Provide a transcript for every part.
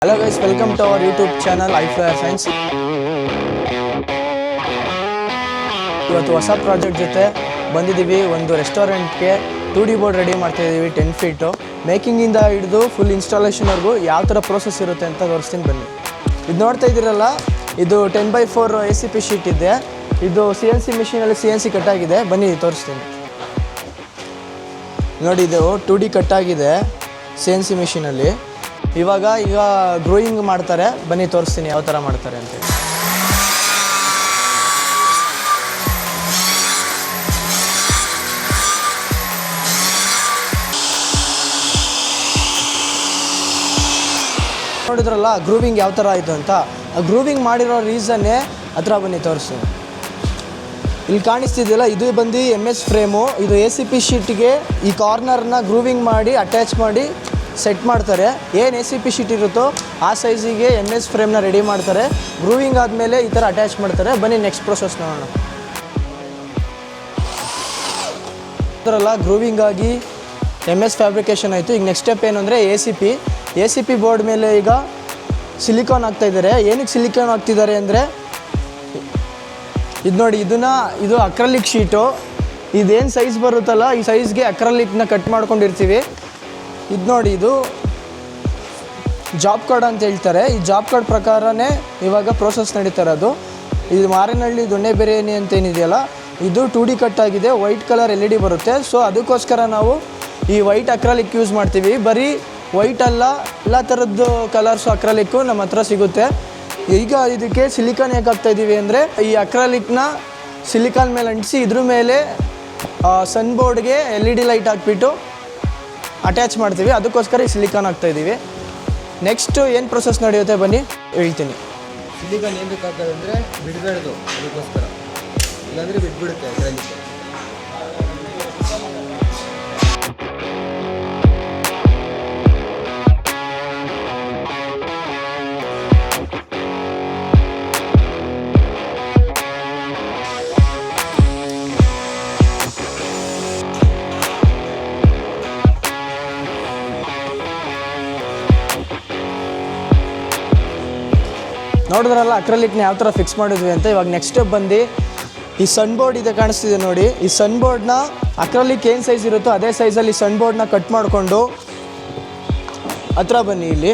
Hello guys, welcome to our YouTube channel iFlyer Science. ಇವತ್ತು ಹೊಸ project ಜೊತೆ ಬಂದಿದ್ದೀವಿ. ಒಂದು ರೆಸ್ಟೋರೆಂಟ್ಗೆ 2D ಬೋರ್ಡ್ ರೆಡಿ ಮಾಡ್ತಾ ಇದ್ದೀವಿ. 10 ಫೀಟು ಮೇಕಿಂಗಿಂದ ಹಿಡಿದು ಫುಲ್ ಇನ್ಸ್ಟಾಲೇಷನ್ವರೆಗೂ ಯಾವ ಥರ ಪ್ರೋಸೆಸ್ ಇರುತ್ತೆ ಅಂತ ತೋರಿಸ್ತೀನಿ ಬನ್ನಿ. ಇದು ನೋಡ್ತಾ ಇದ್ದೀರಲ್ಲ, ಇದು 10x4 ACP ಶೀಟ್ ಇದೆ. ಇದು CNC ಮಿಷಿನಲ್ಲಿ CNC ಕಟ್ಟಾಗಿದೆ. ಬನ್ನಿ ತೋರಿಸ್ತೀನಿ ನೋಡಿ. ಇದು 2D ಕಟ್ಟಾಗಿದೆ CNC ಮಿಷಿನಲ್ಲಿ. ಈಗ ಗ್ರೋಯಿಂಗ್ ಮಾಡ್ತಾರೆ. ಬನ್ನಿ ತೋರಿಸ್ತೀನಿ ಯಾವ ಥರ ಮಾಡ್ತಾರೆ ಅಂತೇಳಿ. ನೋಡಿದ್ರಲ್ಲ ಗ್ರೂವಿಂಗ್ ಯಾವ ಥರ ಆಯಿತು ಅಂತ. ಆ ಗ್ರೂವಿಂಗ್ ಮಾಡಿರೋ ರೀಸನ್ನೇ ಹತ್ರ ಬನ್ನಿ ತೋರಿಸ್ತೀನಿ. ಇಲ್ಲಿ ಕಾಣಿಸ್ತಿದೆಯಲ್ಲ, ಇದು ಬಂದು MS ಫ್ರೇಮು. ಇದು ACP ಶೀಟಿಗೆ ಈ ಕಾರ್ನರ್ನ ಗ್ರೂವಿಂಗ್ ಮಾಡಿ ಅಟ್ಯಾಚ್ ಮಾಡಿ ಸೆಟ್ ಮಾಡ್ತಾರೆ. ಏನು ACP ಶೀಟ್ ಇರುತ್ತೋ ಆ ಸೈಜಿಗೆ MS ಫ್ರೇಮ್ನ ರೆಡಿ ಮಾಡ್ತಾರೆ. ಗ್ರೂವಿಂಗ್ ಆದಮೇಲೆ ಈ ಥರ ಅಟ್ಯಾಚ್ ಮಾಡ್ತಾರೆ. ಬನ್ನಿ ನೆಕ್ಸ್ಟ್ ಪ್ರೊಸೆಸ್ ನೋಡೋಣ. ಇದರಲ್ಲ ಗ್ರೂವಿಂಗ್ ಆಗಿ MS ಫ್ಯಾಬ್ರಿಕೇಷನ್ ಆಯಿತು. ಈಗ ನೆಕ್ಸ್ಟ್ ಸ್ಟೆಪ್ ಏನು ಅಂದರೆ ACP ಬೋರ್ಡ್ ಮೇಲೆ ಈಗ ಸಿಲಿಕಾನ್ ಹಾಕ್ತಾಯಿದ್ದಾರೆ. ಏನಕ್ಕೆ ಸಿಲಿಕಾನ್ ಹಾಕ್ತಿದ್ದಾರೆ ಅಂದರೆ, ಇದು ನೋಡಿ, ಇದು ಅಕ್ರಲಿಕ್ ಶೀಟು. ಇದೇನು ಸೈಜ್ ಬರುತ್ತಲ್ಲ, ಈ ಸೈಜ್ಗೆ ಅಕ್ರಲಿಕ್ನ ಕಟ್ ಮಾಡ್ಕೊಂಡಿರ್ತೀವಿ. ಇದು ನೋಡಿ, ಇದು ಜಾಬ್ ಕಾರ್ಡ್ ಅಂತ ಹೇಳ್ತಾರೆ. ಈ ಜಾಬ್ ಕಾರ್ಡ್ ಪ್ರಕಾರನೇ ಇವಾಗ ಪ್ರೋಸೆಸ್ ನಡೀತಾ ಇರೋದು. ಇದು ಮಾರೇನಹಳ್ಳಿ ದೊಣ್ಣೆ ಬಿರಿಯಾನಿ ಅಂತ ಏನಿದೆಯಲ್ಲ, ಇದು 2D ಕಟ್ ಆಗಿದೆ. ವೈಟ್ ಕಲರ್ LED ಬರುತ್ತೆ. ಸೊ ಅದಕ್ಕೋಸ್ಕರ ನಾವು ಈ ವೈಟ್ ಅಕ್ರಲಿಕ್ ಯೂಸ್ ಮಾಡ್ತೀವಿ. ಬರೀ ವೈಟ್ ಅಲ್ಲ, ಎಲ್ಲ ಥರದ್ದು ಕಲರ್ಸು ಅಕ್ರಲಿಕ್ಕು ನಮ್ಮ ಹತ್ರ ಸಿಗುತ್ತೆ. ಈಗ ಇದಕ್ಕೆ ಸಿಲಿಕಾನ್ ಯಾಕೆ ಹಾಕ್ತಾಯಿದ್ದೀವಿ ಅಂದರೆ, ಈ ಅಕ್ರಲಿಕ್ನ ಸಿಲಿಕಾನ್ ಮೇಲೆ ಅಂಟಿಸಿ ಇದ್ರ ಮೇಲೆ ಸನ್ ಬೋರ್ಡ್ಗೆ LED ಲೈಟ್ ಹಾಕ್ಬಿಟ್ಟು ಅಟ್ಯಾಚ್ ಮಾಡ್ತೀವಿ. ಅದಕ್ಕೋಸ್ಕರ ಈ ಸಿಲಿಕಾನ್ ಹಾಕ್ತಾಯಿದ್ದೀವಿ. ನೆಕ್ಸ್ಟು ಏನು ಪ್ರೊಸೆಸ್ ನಡೆಯುತ್ತೆ ಬನ್ನಿ ಹೇಳ್ತೀನಿ. ಸಿಲಿಕಾನ್ ಏನು ಬೇಕಾಗ್ತದೆ ಅಂದರೆ ಬಿಡಬೇಡ್ದು, ಅದಕ್ಕೋಸ್ಕರ. ಇಲ್ಲಾಂದರೆ ಬಿಟ್ಬಿಡುತ್ತೆ ಅದರಲ್ಲಿ. ನೋಡಿದ್ರಲ್ಲ ಅಕ್ರಲಿಕ್ನ ಯಾವ ಥರ ಫಿಕ್ಸ್ ಮಾಡಿದ್ವಿ ಅಂತ. ಇವಾಗ ನೆಕ್ಸ್ಟ್ ಸ್ಟೆಪ್ ಬಂದು ಈ ಸನ್ ಬೋರ್ಡ್ ಇದೆ ಕಾಣಿಸ್ತಿದೆ ನೋಡಿ. ಈ ಸನ್ ಬೋರ್ಡ್ನ ಅಕ್ರಲಿಕ್ ಏನು ಸೈಜ್ ಇರುತ್ತೋ ಅದೇ ಸೈಜಲ್ಲಿ ಸನ್ ಬೋರ್ಡ್ನ ಕಟ್ ಮಾಡಿಕೊಂಡು ಹತ್ರ ಬನ್ನಿ. ಇಲ್ಲಿ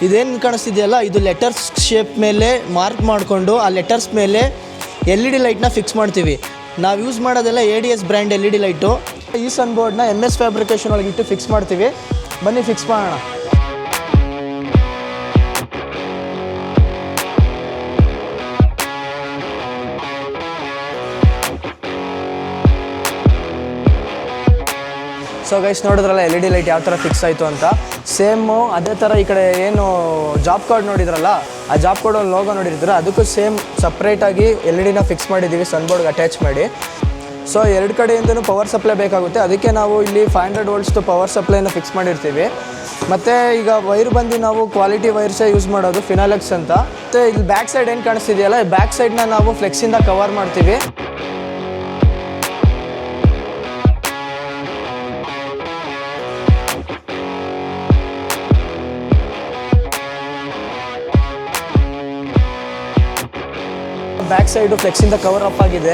ಇದೇನು ಕಾಣಿಸ್ತಿದೆಯಲ್ಲ, ಇದು ಲೆಟರ್ಸ್ ಶೇಪ್ ಮೇಲೆ ಮಾರ್ಕ್ ಮಾಡಿಕೊಂಡು ಆ ಲೆಟರ್ಸ್ ಮೇಲೆ LED ಲೈಟ್ನ ಫಿಕ್ಸ್ ಮಾಡ್ತೀವಿ. ನಾವು ಯೂಸ್ ಮಾಡೋದೆಲ್ಲ ADS ಬ್ರ್ಯಾಂಡ್ LED ಲೈಟು. ಈ ಸನ್ ಬೋರ್ಡ್ನ MS ಫ್ಯಾಬ್ರಿಕೇಷನ್ ಒಳಗಿಟ್ಟು ಫಿಕ್ಸ್ ಮಾಡ್ತೀವಿ. ಬನ್ನಿ ಫಿಕ್ಸ್ ಮಾಡೋಣ. ಸೊ ಗೈಸ್, ನೋಡಿದ್ರಲ್ಲ LED ಲೈಟ್ ಯಾವ ಥರ ಫಿಕ್ಸ್ ಆಯಿತು ಅಂತ. ಸೇಮು ಅದೇ ಥರ ಈ ಕಡೆ ಏನು ಜಾಬ್ ಕಾರ್ಡ್ ನೋಡಿದ್ರಲ್ಲ, ಆ ಜಾಬ್ ಕಾರ್ಡ್ ಒಂದು ಲೋಗೋ ನೋಡಿರ್ತೀರ, ಅದಕ್ಕೂ ಸೇಮ್ ಸಪ್ರೇಟಾಗಿ LEDನ ಫಿಕ್ಸ್ ಮಾಡಿದ್ದೀವಿ ಸನ್ ಬೋರ್ಡ್ಗೆ ಅಟ್ಯಾಚ್ ಮಾಡಿ. ಸೊ ಎರಡು ಕಡೆಯಿಂದನೂ ಪವರ್ ಸಪ್ಲೈ ಬೇಕಾಗುತ್ತೆ. ಅದಕ್ಕೆ ನಾವು ಇಲ್ಲಿ 500 ವೋಲ್ಟ್ಸ್ದು ಪವರ್ ಸಪ್ಲೈನ ಫಿಕ್ಸ್ ಮಾಡಿರ್ತೀವಿ. ಮತ್ತು ಈಗ ವೈರ್ ಬಂದು ನಾವು ಕ್ವಾಲಿಟಿ ವೈರ್ಸೇ ಯೂಸ್ ಮಾಡೋದು, ಫಿನಾಲೆಕ್ಸ್ ಅಂತ. ಮತ್ತು ಇಲ್ಲಿ ಬ್ಯಾಕ್ ಸೈಡ್ ಏನು ಕಾಣಿಸ್ತಿದೆಯಲ್ಲ, ಈ ಬ್ಯಾಕ್ ಸೈಡ್ನ ನಾವು ಫ್ಲೆಕ್ಸಿಂದ ಕವರ್ ಮಾಡ್ತೀವಿ. ಬ್ಯಾಕ್ ಸೈಡು ಫ್ಲೆಕ್ಸಿಂದ ಕವರ್ ಅಪ್ ಆಗಿದೆ,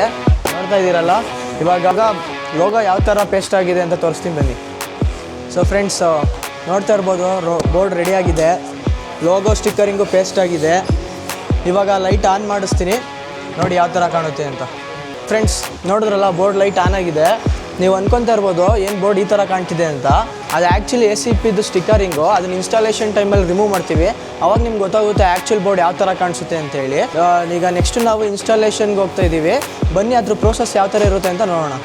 ನೋಡ್ತಾ ಇದ್ದೀರಲ್ಲ. ಇವಾಗ ಲೋಗೋ ಯಾವ ಥರ ಪೇಸ್ಟ್ ಆಗಿದೆ ಅಂತ ತೋರಿಸ್ತೀನಿ ಬನ್ನಿ. ಸೊ ಫ್ರೆಂಡ್ಸ್, ನೋಡ್ತಾ ಇರ್ಬೋದು, ಬೋರ್ಡ್ ರೆಡಿ ಆಗಿದೆ. ಲೋಗೋ ಸ್ಟಿಕ್ಕರಿಂಗು ಪೇಸ್ಟ್ ಆಗಿದೆ. ಇವಾಗ ಲೈಟ್ ಆನ್ ಮಾಡಿಸ್ತೀನಿ, ನೋಡಿ ಯಾವ ಥರ ಕಾಣುತ್ತೆ ಅಂತ. ಫ್ರೆಂಡ್ಸ್, ನೋಡಿದ್ರಲ್ಲ ಬೋರ್ಡ್ ಲೈಟ್ ಆನ್ ಆಗಿದೆ. ನೀವು ಅಂದ್ಕೊತಾ ಇರ್ಬೋದು ಏನು ಬೋರ್ಡ್ ಈ ಥರ ಕಾಣ್ತಿದೆ ಅಂತ. ಅದು ಆ್ಯಕ್ಚುಲಿ ACPದು ಸ್ಟಿಕ್ಕರಿಂಗು. ಅದನ್ನ ಇನ್ಸ್ಟಾಲೇಷನ್ ಟೈಮಲ್ಲಿ ರಿಮೂವ್ ಮಾಡ್ತೀವಿ. ಅವಾಗ ನಿಮ್ಗೆ ಗೊತ್ತಾಗುತ್ತೆ ಆ್ಯಕ್ಚುಲ್ ಬೋರ್ಡ್ ಯಾವ ಥರ ಕಾಣಿಸುತ್ತೆ ಅಂತೇಳಿ. ಈಗ ನೆಕ್ಸ್ಟ್ ನಾವು ಇನ್ಸ್ಟಾಲೇಷನ್ಗೆ ಹೋಗ್ತಾ ಇದ್ದೀವಿ. ಬನ್ನಿ ಅದ್ರ ಪ್ರೋಸೆಸ್ ಯಾವ ಥರ ಇರುತ್ತೆ ಅಂತ ನೋಡೋಣ.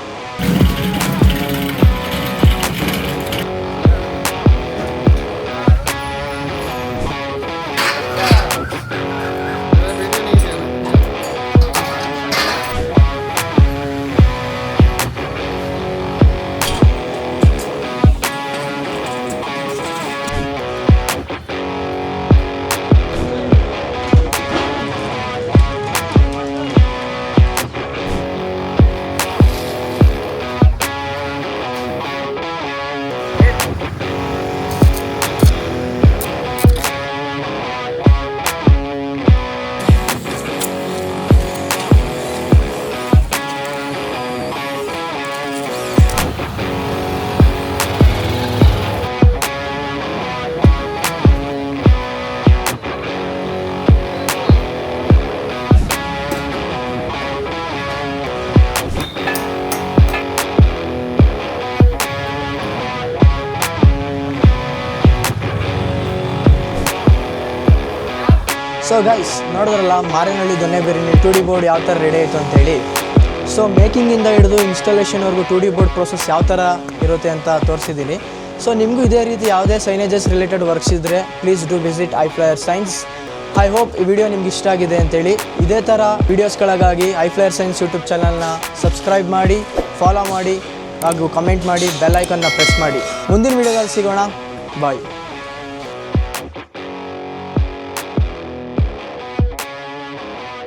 ಸೊ ಗೈಸ್ ನೋಡಿದ್ರಲ್ಲ ಮಾರೇನಹಳ್ಳಿ ದೊನ್ನೆಬೇರಿನ 2D ಬೋರ್ಡ್ ಯಾವ ಥರ ರೆಡಿ ಆಯಿತು ಅಂತೇಳಿ. ಸೊ ಮೇಕಿಂಗಿಂದ ಹಿಡಿದು ಇನ್ಸ್ಟಾಲೇಷನ್ವರೆಗೂ 2D ಬೋರ್ಡ್ ಪ್ರೊಸೆಸ್ ಯಾವ ಥರ ಇರುತ್ತೆ ಅಂತ ತೋರಿಸಿದ್ದೀನಿ. ಸೊ ನಿಮಗೂ ಇದೇ ರೀತಿ ಯಾವುದೇ ಸೈನೇಜಸ್ ರಿಲೇಟೆಡ್ ವರ್ಕ್ಸ್ ಇದ್ದರೆ please do visit iFlyer signs. I hope ಈ ವಿಡಿಯೋ ನಿಮ್ಗೆ ಇಷ್ಟ ಆಗಿದೆ ಅಂತೇಳಿ. ಇದೇ ಥರ ವೀಡಿಯೋಸ್ಗಳಿಗಾಗಿ ಐಫ್ಲೈಯರ್ ಸೈನ್ಸ್ ಯೂಟ್ಯೂಬ್ ಚಾನಲ್ನ ಸಬ್ಸ್ಕ್ರೈಬ್ ಮಾಡಿ, ಫಾಲೋ ಮಾಡಿ ಹಾಗೂ ಕಮೆಂಟ್ ಮಾಡಿ, ಬೆಲ್ ಐಕನ್ನ ಪ್ರೆಸ್ ಮಾಡಿ. ಮುಂದಿನ ವೀಡಿಯೋದಲ್ಲಿ ಸಿಗೋಣ. ಬಾಯ್.